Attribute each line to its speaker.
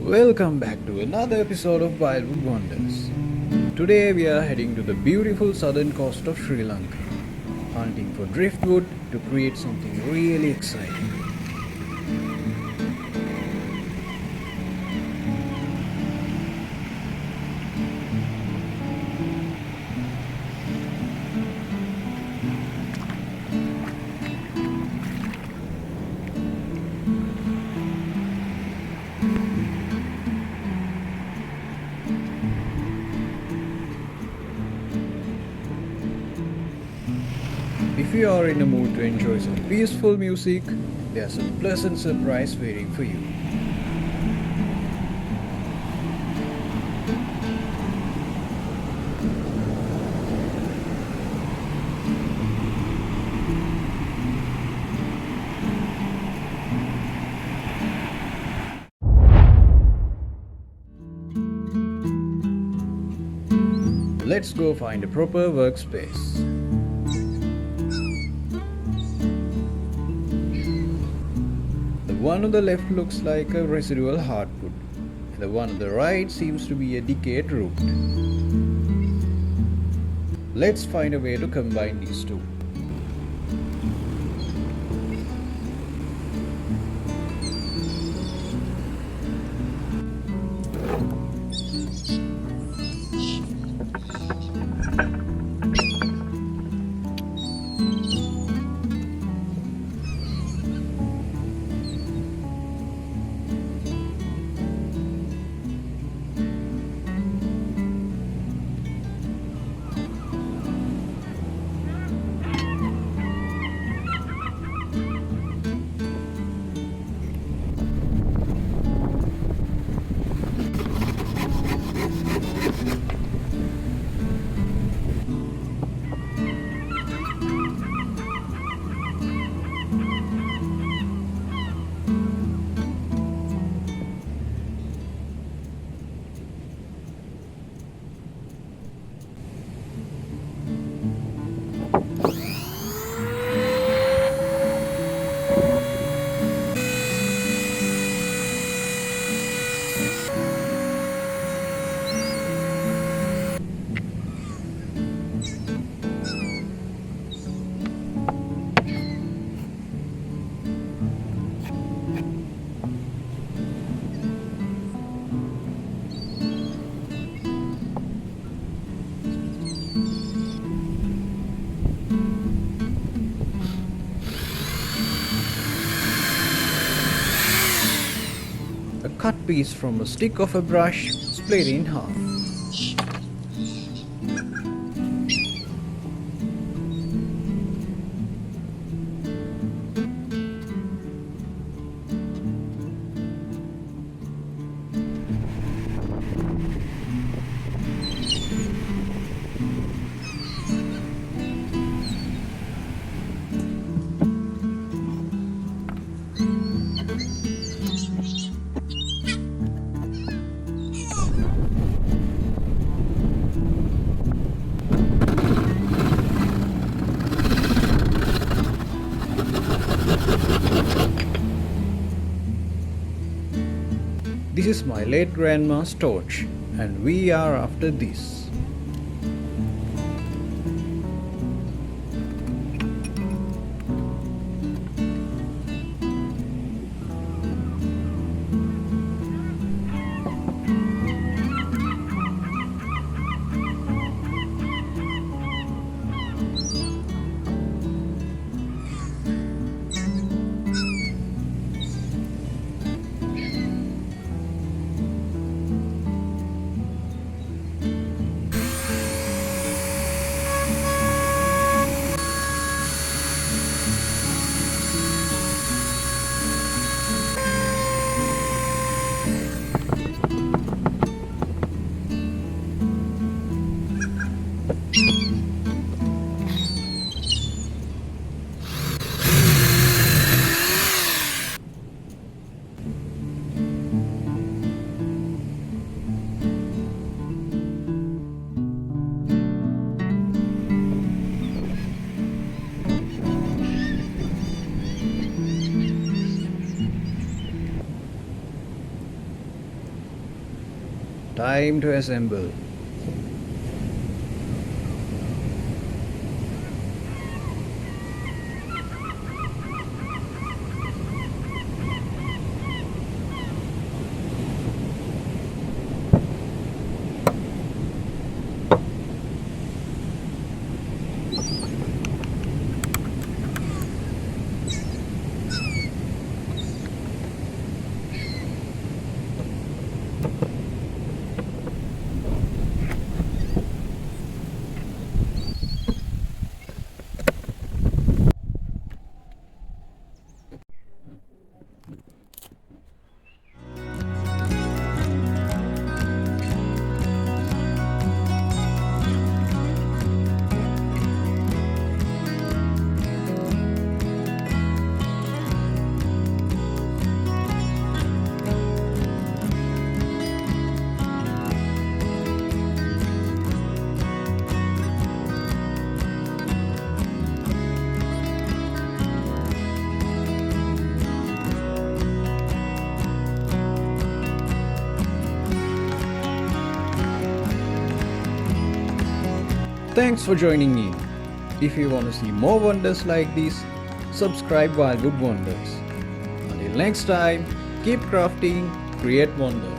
Speaker 1: Welcome back to another episode of Wildwood Wonders. Today we are heading to the beautiful southern coast of Sri Lanka, hunting for driftwood to create something really exciting. If you are in a mood to enjoy some peaceful music, there's a pleasant surprise waiting for you. Let's go find a proper workspace. The one on the left looks like a residual hardwood, and the one on the right seems to be a decayed root. Let's find a way to combine these two. A cut piece from a stick of a brush split in half. This is my late grandma's torch, and we are after this. Time to assemble. Thanks for joining me. If you want to see more wonders like these, subscribe Wildwood Wonders. Until next time, keep crafting, create wonders.